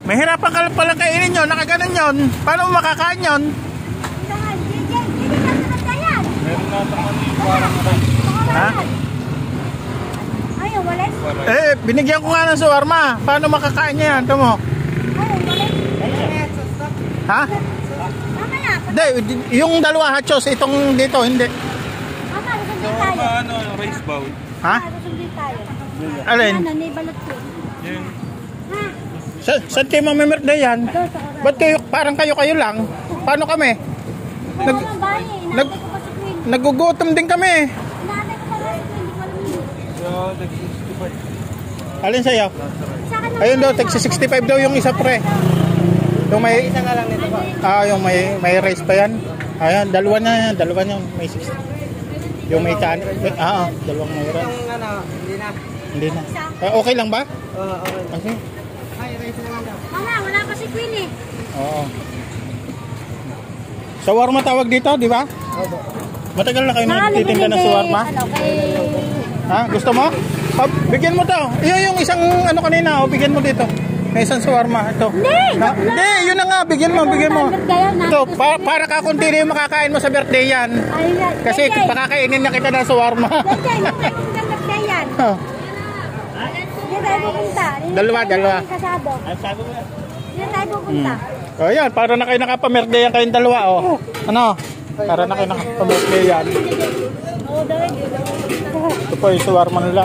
Mahirapan ka pala kainin yun, nakaganon yun. Paano mo makakain yun? Meron na naman parang Ha? Ayaw, walis. Eh, binigyan ko nga ng shawarma. Paano makakain niya yan? Ito mo. Ayaw, walis. Ha? Mamaya. Hindi, yung dalawa hachos, itong dito, hindi. Mama, susundin so, tayo. ano, rice bowl. Ha? Susundin tayo. Alin? Ano, may balot ko. Yun. Ha? Saan kayo mamimerde yan? Ito, sa oras. Ba't kayo, parang kayo lang? Paano kami? Oo, ang bahay. Inaantay ko pa si Queen. Nagugutom din kami. Inaantay ko pa si Queen. Hindi ko alam yun. So, nag-65. Alin sa'yo? Sa akin, Ayun daw, tagsi 65 daw yung isa pre. Yung may, Isa nga lang nito ba? yung may rice pa yan. Ayan, dalawa na may 60. Yung may tan, dalawang may rice. Yung ano, hindi na. Hindi na. Okay lang ba? Oo, okay. Okay. Ay, rice na lang daw. Mama, wala pa si Queen eh. Oo. Shawarma tawag dito, di ba? Opo. Matagal na kayo nagtitinda ng shawarma? Ano, kay... Ha? Gusto mo? Oh, bigyan mo to. Iyon yung isang ano kanina, bigyan mo dito. May isang shawarma ito. Hindi, yun na nga, bigyan mo. Ito, para ka kung hindi yung makakain mo sa birthday yan. Kasi pakakainin na kita ng shawarma. yan. Hindi tayo pupunta. Dalawa. Kasado. Hindi tayo pupunta. O yan, para na kayo nakapamerde yan kayong dalawa. Oh. Ano? Para na kayo nakapamerde yan. Ito po yung shawarma nila.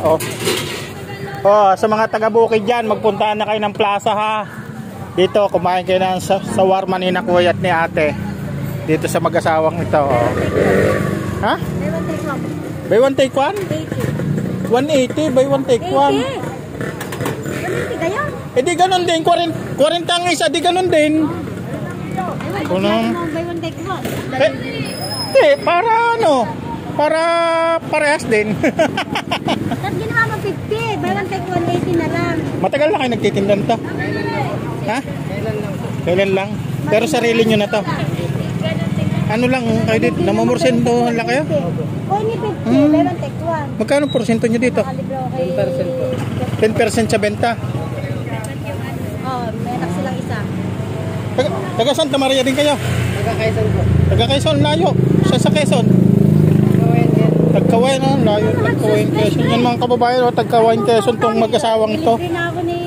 Oh, sa mga taga-Bukid dyan, magpuntaan na kayo ng plaza ha. Dito, kumain kayo ng shawarma ni Kuya at ni Ate. Dito sa mag-asawang ito. Ha? Buy one take one? 180, buy one take one. 180 kayo? Eh di ganun din, 40 ang isa, di ganun din. Buy one take one. Para ano? Para parehas din. Tapos ginawa mo 50, buy one take 180 na lang. Matagal na kayo nagtitinda nito? Ha? Kailan lang? Pero sarili nyo na to. Ano lang kayo dito? Namumursentohan lang kayo? O, ini 50, buy one take one. Magkano porsyento nyo dito? 10% sa benta. Oh, may anak silang isa. Taga Santa Maria din kayo? Taga-Quezon po. Taga Quezon, layo. Sa Quezon? Tagkawain, layo. Tagkawain Quezon. Yan mga kababayan, Tagkawain Quezon tong mag-asawang ito. Libre na ako ni...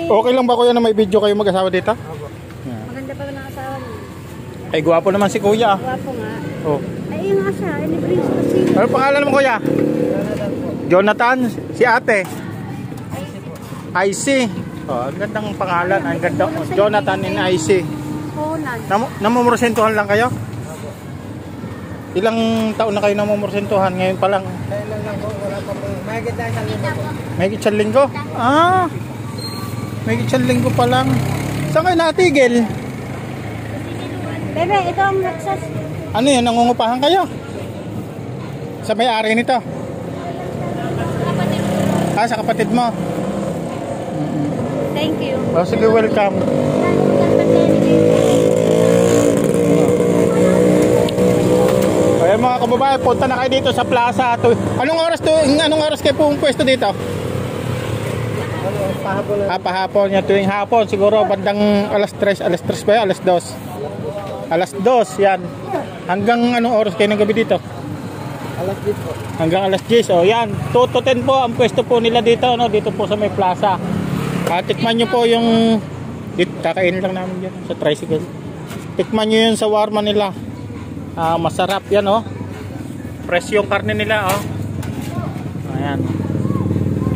Okay lang ba kuya na may video kayo mag-asawa dito? Maganda pa ng asawa niya. Ay, gwapo naman si kuya. Gwapo nga. Oh. Ay, yung asa, libre ko si... Ano pangalan mo kuya? Jonathan. Si ate? IC. Oh, ang gandang pangalan. Ang ganda. Jonathan and IC. Conan. Namumursentuhan lang kayo? Ilang taon na kayo namumursentuhan? Ngayon pa lang? Kailan lang po, wala pa po. Mahigit na isang linggo po. Mahigit isang linggo? Mahigit isang linggo pa lang. Saan kayo natigil? Bebe, ito ang Lexus. Ano yun? Nangungupahan kayo? Sa may-ari nito? Sa kapatid mo? Thank you. Oh, sige, welcome. Ayan mga kababayan, punta na kayo dito sa plaza. Anong oras kayo pwesto dito? Pahapon na. Pahapon. Yan, tuwing hapon. Siguro bandang alas 3 ba yan? Alas 2. Alas 2, yan. Hanggang anong oras kayo ng gabi dito? Alas 10 po. Hanggang alas 10. O yan, 2 to 10 po ang pwesto po nila dito. Dito po sa may plaza. Tikman nyo po yung... Kakainin lang namin yan sa tricycle. Tikman nyo yung shawarma nila. Masarap yan Fresh yung karne nila Ayan.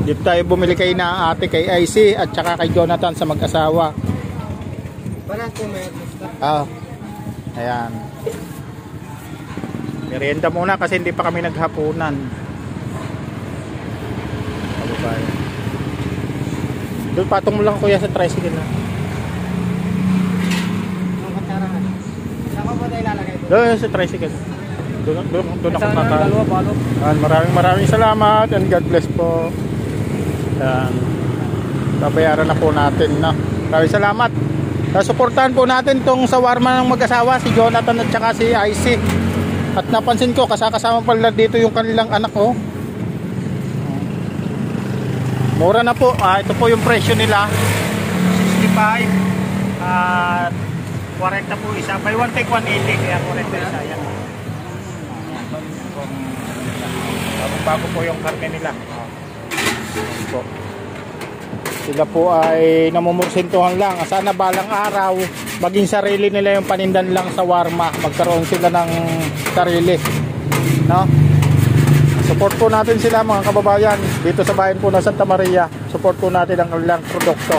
Dito tayo bumili kay na ate kay IC at saka kay Jonathan sa mag-asawa. Parang po may Ayan. Merienda muna kasi hindi pa kami naghapunan. Doon patong mo lang kuya sa tricycle na. Ang katsarahan. Saan ko po tayo lalagay po? Doon sa tricycle. Doon ako kakain. Dalawa. Maraming salamat and God bless po. Yan. Babayaran na po natin Maraming salamat. Suportahan po natin tong shawarma ng mag-asawa, si Jonathan at saka si IC. At napansin ko kasama pala dito yung kanilang anak Mura na po. Ito po yung presyo nila. 65 At 40 po isa. By one take 180 kaya 40 isa yan. Bago po yung karne nila. Po. Sila po ay namumursintuhan lang. Sana balang araw maging sarili nila yung panindan lang sa warma. Magkaroon sila ng sarili. No? Support po natin sila mga kababayan dito sa bayan po ng Santa Maria. Support po natin ang kanilang produkto.